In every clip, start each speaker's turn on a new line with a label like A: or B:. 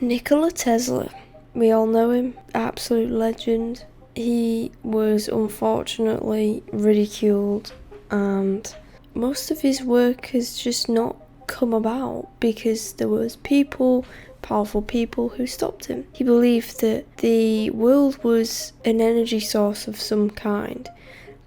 A: Nikola Tesla. We all know him, absolute legend. He was unfortunately ridiculed, and most of his work has just not come about because there was powerful people who stopped him. He believed that the world was an energy source of some kind,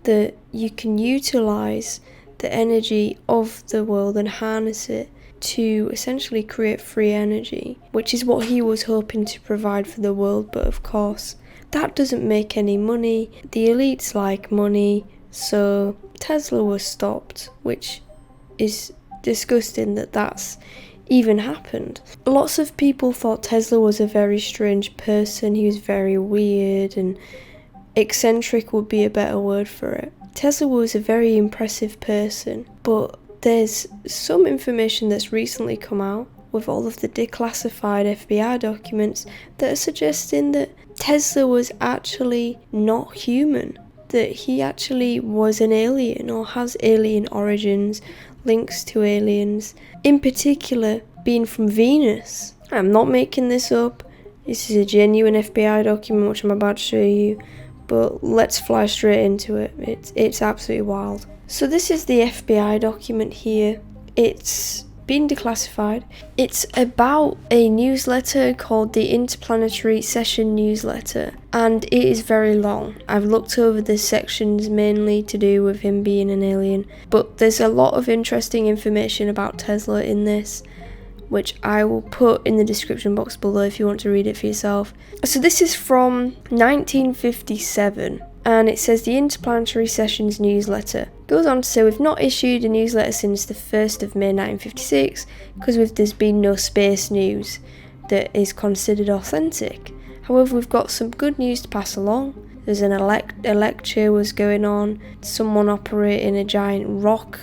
A: that you can utilize the energy of the world and harness it to essentially create free energy, which is what he was hoping to provide for the world. But of course, that doesn't make any money. The elites like money, so Tesla was stopped, which is disgusting that that's even happened. Lots of people thought Tesla was a very strange person. He was very weird, and eccentric would be a better word for it. Tesla was a very impressive person, but there's some information that's recently come out with all of the declassified FBI documents that are suggesting that Tesla was actually not human, that he actually was an alien or has alien origins, links to aliens, in particular being from Venus. I'm not making this up, this is a genuine FBI document which I'm about to show you, but let's fly straight into it. It's absolutely wild. So this is the FBI document here. It's been declassified. It's about a newsletter called the Interplanetary Session Newsletter, and it is very long. I've looked over the sections mainly to do with him being an alien, but there's a lot of interesting information about Tesla in this, which I will put in the description box below if you want to read it for yourself. So this is from 1957, and it says the Interplanetary Sessions Newsletter. Goes on to say, we've not issued a newsletter since the 1st of May 1956 because there's been no space news that is considered authentic. However, we've got some good news to pass along. There's a lecture was going on. Someone operating a giant rock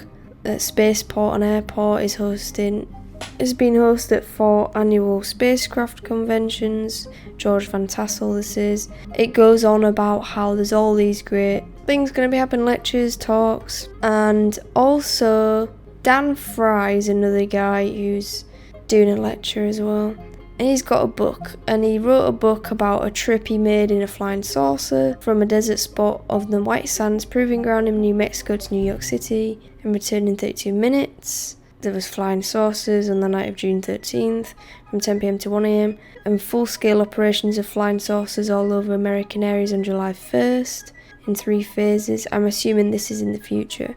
A: at spaceport and airport has been hosted for annual spacecraft conventions. George Van Tassel this is. It goes on about how there's all these great things going to be happening, lectures, talks, and also Dan Fry's another guy who's doing a lecture as well. And he's got a book, and he wrote a book about a trip he made in a flying saucer from a desert spot of the White Sands Proving Ground in New Mexico to New York City and returned in 32 minutes. There was flying saucers on the night of June 13th from 10 p.m. to 1 a.m. and full-scale operations of flying saucers all over American areas on July 1st in 3 phases. I'm assuming this is in the future.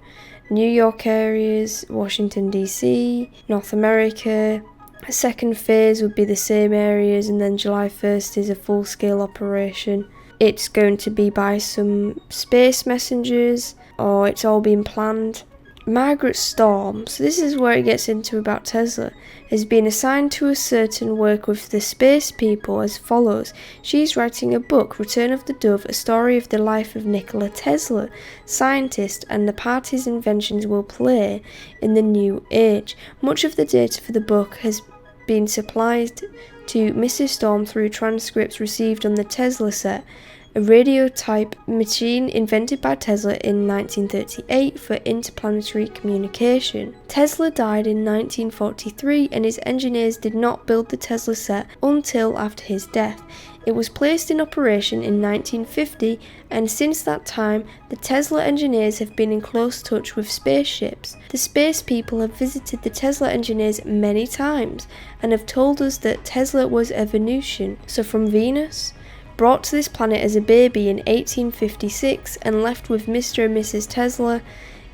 A: New York areas, Washington DC, North America. A second phase would be the same areas, and then July 1st is a full-scale operation. It's going to be by some space messengers, or it's all been planned. Margaret Storm, so this is where it gets into about Tesla, has been assigned to a certain work with the space people as follows. She's writing a book, Return of the Dove, a story of the life of Nikola Tesla, scientist, and the part his inventions will play in the new age. Much of the data for the book has been supplied to Mrs. Storm through transcripts received on the Tesla set, a radio-type machine invented by Tesla in 1938 for interplanetary communication. Tesla died in 1943, and his engineers did not build the Tesla set until after his death. It was placed in operation in 1950, and since that time, the Tesla engineers have been in close touch with spaceships. The space people have visited the Tesla engineers many times, and have told us that Tesla was a Venusian, so from Venus, brought to this planet as a baby in 1856 and left with Mr. and Mrs. Tesla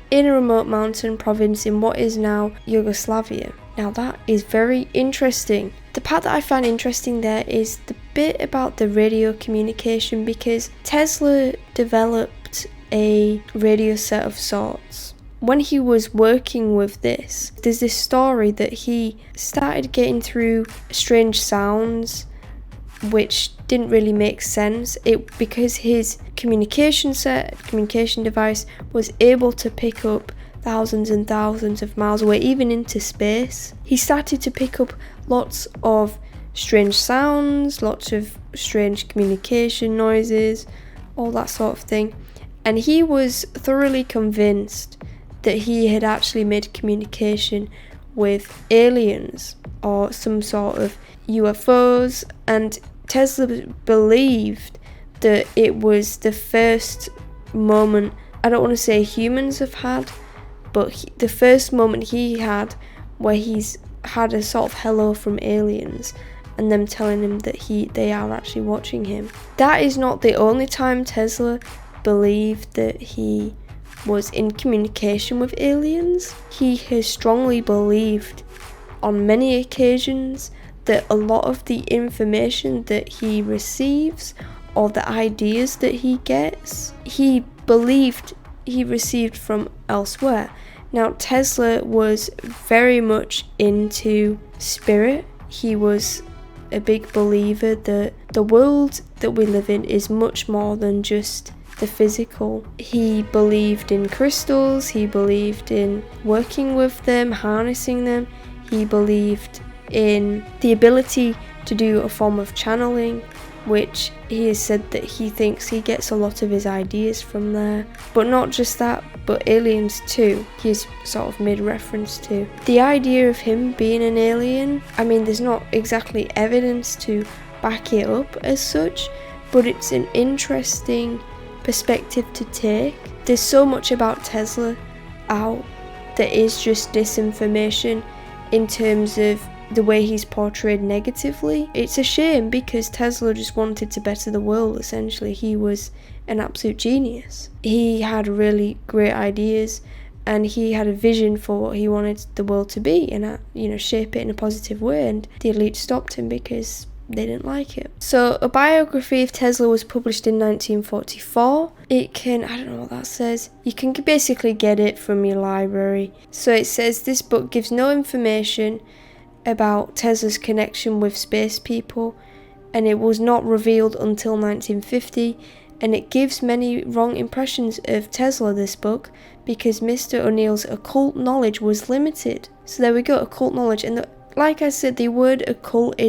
A: in a remote mountain province in what is now Yugoslavia. Now that is very interesting. The part that I find interesting there is the bit about the radio communication, because Tesla developed a radio set of sorts. When he was working with this, there's this story that he started getting through strange sounds which didn't really make sense, because his communication device was able to pick up thousands and thousands of miles away, even into space. He started to pick up lots of strange sounds, lots of strange communication noises, all that sort of thing, and he was thoroughly convinced that he had actually made communication with aliens or some sort of UFOs, and Tesla believed that it was the first moment, I don't want to say humans have had, but the first moment he had where he's had a sort of hello from aliens and them telling him that they are actually watching him. That is not the only time Tesla believed that he was in communication with aliens. He has strongly believed on many occasions that a lot of the information that he receives or the ideas that he gets, he believed he received from elsewhere. Now, Tesla was very much into spirit. He was a big believer that the world that we live in is much more than just the physical. He believed in crystals, he believed in working with them, harnessing them. He believed in the ability to do a form of channeling, which he has said that he thinks he gets a lot of his ideas from there. But not just that, but aliens too, he's sort of made reference to. The idea of him being an alien, I mean, there's not exactly evidence to back it up as such, but it's an interesting perspective to take. There's so much about Tesla out that is just disinformation in terms of the way he's portrayed negatively. It's a shame because Tesla just wanted to better the world, essentially. He was an absolute genius. He had really great ideas and he had a vision for what he wanted the world to be and, shape it in a positive way, and the elite stopped him because they didn't like it. So a biography of Tesla was published in 1944. It can, I don't know what that says. You can basically get it from your library. So it says this book gives no information about Tesla's connection with space people, and it was not revealed until 1950, and it gives many wrong impressions of Tesla, this book, because Mr. O'Neill's occult knowledge was limited. So there we go, occult knowledge. And like I said, the word occult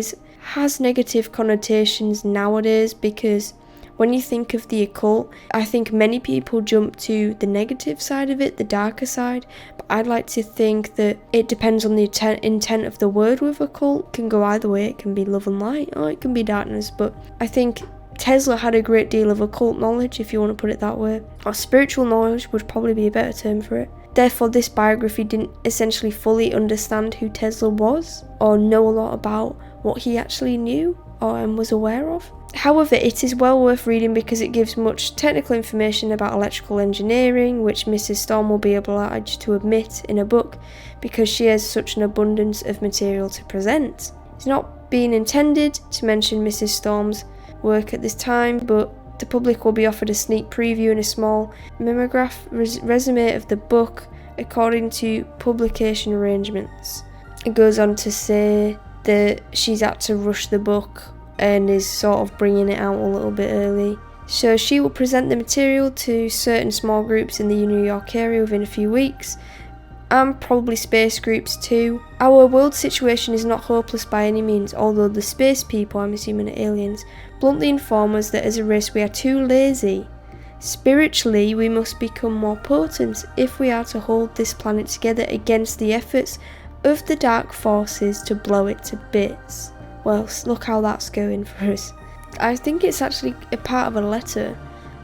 A: has negative connotations nowadays, because when you think of the occult, I think many people jump to the negative side of it, the darker side, but I'd like to think that it depends on the intent of the word with occult. It can go either way. It can be love and light, or it can be darkness, but I think Tesla had a great deal of occult knowledge, if you want to put it that way, or spiritual knowledge would probably be a better term for it. Therefore, this biography didn't essentially fully understand who Tesla was, or know a lot about what he actually knew or was aware of. However, it is well worth reading because it gives much technical information about electrical engineering, which Mrs. Storm will be obliged to admit in a book because she has such an abundance of material to present. It's not being intended to mention Mrs. Storm's work at this time, but the public will be offered a sneak preview and a small mimeograph resume of the book according to publication arrangements. It goes on to say that she's had to rush the book and is sort of bringing it out a little bit early. So she will present the material to certain small groups in the New York area within a few weeks, and probably space groups too. Our world situation is not hopeless by any means, although the space people, I'm assuming aliens, bluntly inform us that as a race we are too lazy. Spiritually, we must become more potent if we are to hold this planet together against the efforts of the dark forces to blow it to bits. Well, look how that's going for us. I think it's actually a part of a letter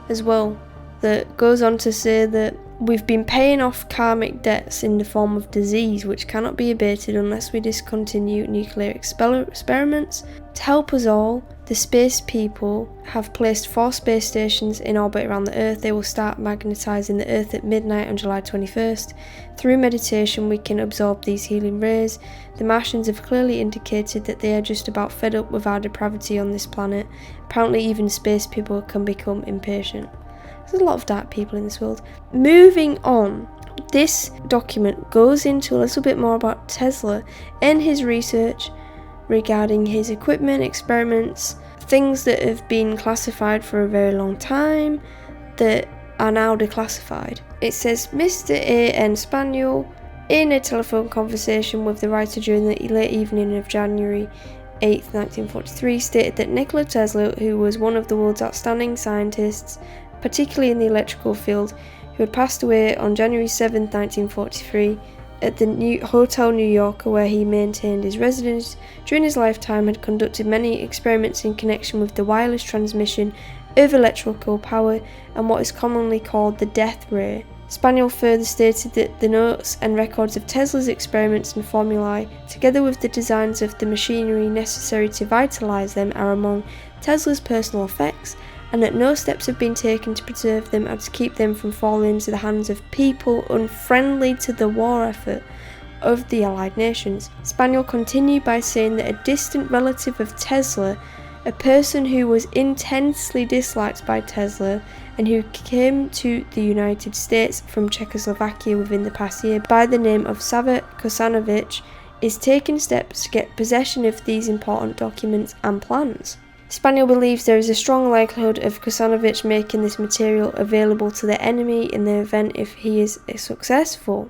A: as well that goes on to say that we've been paying off karmic debts in the form of disease which cannot be abated unless we discontinue nuclear experiments. To help us all, the space people have placed 4 space stations in orbit around the Earth. They will start magnetising the Earth at midnight on July 21st. Through meditation we can absorb these healing rays. The Martians have clearly indicated that they are just about fed up with our depravity on this planet. Apparently even space people can become impatient. There's a lot of dark people in this world. Moving on, this document goes into a little bit more about Tesla and his research regarding his equipment, experiments, things that have been classified for a very long time that are now declassified. It says, Mr. A.N. Spaniel, in a telephone conversation with the writer during the late evening of January 8, 1943, stated that Nikola Tesla, who was one of the world's outstanding scientists, particularly in the electrical field, who had passed away on January 7, 1943, at the Hotel New Yorker, where he maintained his residence during his lifetime, had conducted many experiments in connection with the wireless transmission of electrical power and what is commonly called the death ray. Spaniel further stated that the notes and records of Tesla's experiments and formulae, together with the designs of the machinery necessary to vitalise them, are among Tesla's personal effects, and that no steps have been taken to preserve them and to keep them from falling into the hands of people unfriendly to the war effort of the Allied nations. Spaniel continued by saying that a distant relative of Tesla, a person who was intensely disliked by Tesla and who came to the United States from Czechoslovakia within the past year by the name of Sava Kosanovic, is taking steps to get possession of these important documents and plans. Spaniel believes there is a strong likelihood of Kosanovic making this material available to the enemy in the event if he is successful.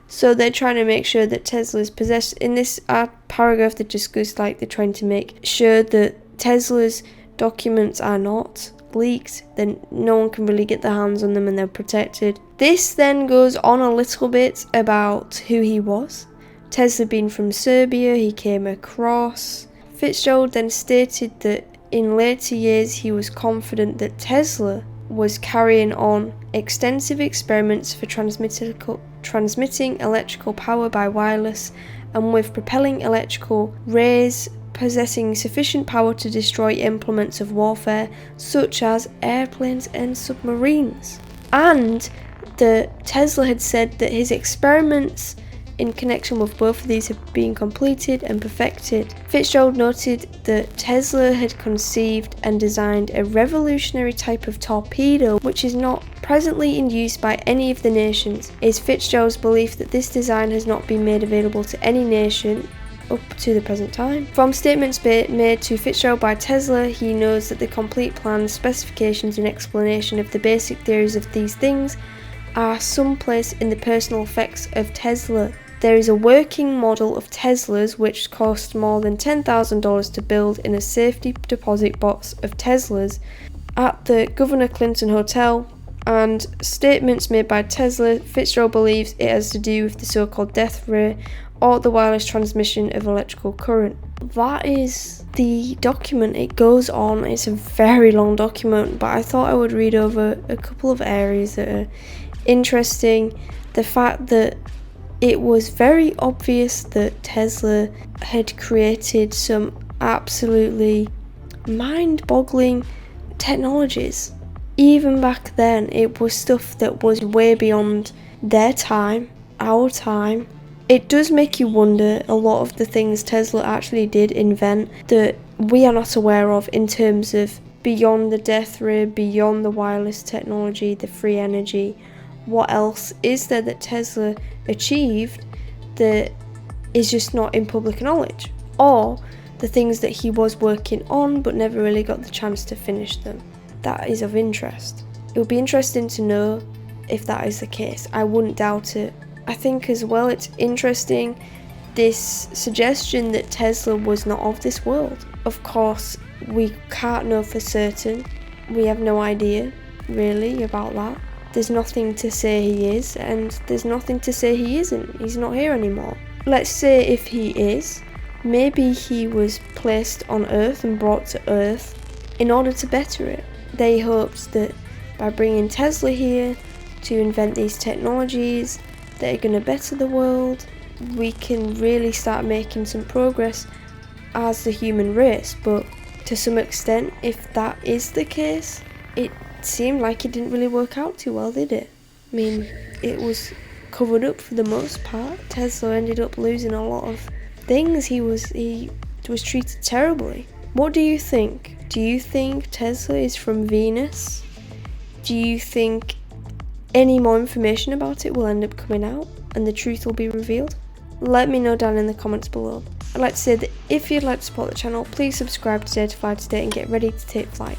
A: So they're trying to make sure that Tesla is possessed. In this paragraph they discussed, they're trying to make sure that Tesla's documents are not leaked, then no one can really get their hands on them and they're protected. This then goes on a little bit about who he was. Tesla being from Serbia, he came across. Fitzgerald then stated that in later years he was confident that Tesla was carrying on extensive experiments for transmitting electrical power by wireless and with propelling electrical rays possessing sufficient power to destroy implements of warfare such as airplanes and submarines. And Tesla had said that his experiments in connection with both of these have been completed and perfected. Fitzgerald noted that Tesla had conceived and designed a revolutionary type of torpedo which is not presently in use by any of the nations. It is Fitzgerald's belief that this design has not been made available to any nation up to the present time. From statements made to Fitzgerald by Tesla, he knows that the complete plans, specifications and explanation of the basic theories of these things are someplace in the personal effects of Tesla. There is a working model of Tesla's which cost more than $10,000 to build in a safety deposit box of Tesla's at the Governor Clinton Hotel, and statements made by Tesla, Fitzgerald believes it has to do with the so-called death ray or the wireless transmission of electrical current. That is the document. It goes on. It's a very long document, but I thought I would read over a couple of areas that are interesting. The fact that it was very obvious that Tesla had created some absolutely mind-boggling technologies. Even back then, it was stuff that was way beyond their time, our time. It does make you wonder a lot of the things Tesla actually did invent that we are not aware of in terms of beyond the death ray, beyond the wireless technology, the free energy. What else is there that Tesla achieved that is just not in public knowledge? Or the things that he was working on but never really got the chance to finish them. That is of interest. It would be interesting to know if that is the case. I wouldn't doubt it. I think as well it's interesting this suggestion that Tesla was not of this world. Of course, we can't know for certain. We have no idea really about that. There's nothing to say he is, and there's nothing to say he isn't. He's not here anymore. Let's say if he is, maybe he was placed on Earth and brought to Earth in order to better it. They hoped that by bringing Tesla here to invent these technologies that are going to better the world, we can really start making some progress as the human race. But to some extent, if that is the case, it seemed like it didn't really work out too well, did it? I mean, it was covered up for the most part. Tesla ended up losing a lot of things. He was treated terribly. What do you think? Do you think Tesla is from Venus? Do you think any more information about it will end up coming out and the truth will be revealed? Let me know down in the comments below. I'd like to say that if you'd like to support the channel, please subscribe to Certified Today and get ready to take flight.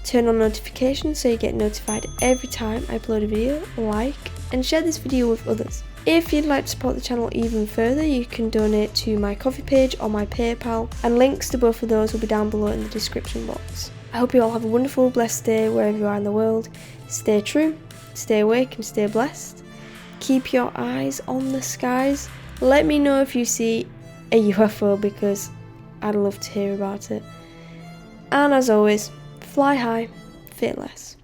A: Turn on notifications so you get notified every time I upload a video, like and share this video with others. If you'd like to support the channel even further, you can donate to my Ko-fi page or my PayPal, and links to both of those will be down below in the description box. I hope you all have a wonderful, blessed day wherever you are in the world. Stay true, stay awake and stay blessed, keep your eyes on the skies. Let me know if you see a UFO, because I'd love to hear about it. And as always, fly high, fear less.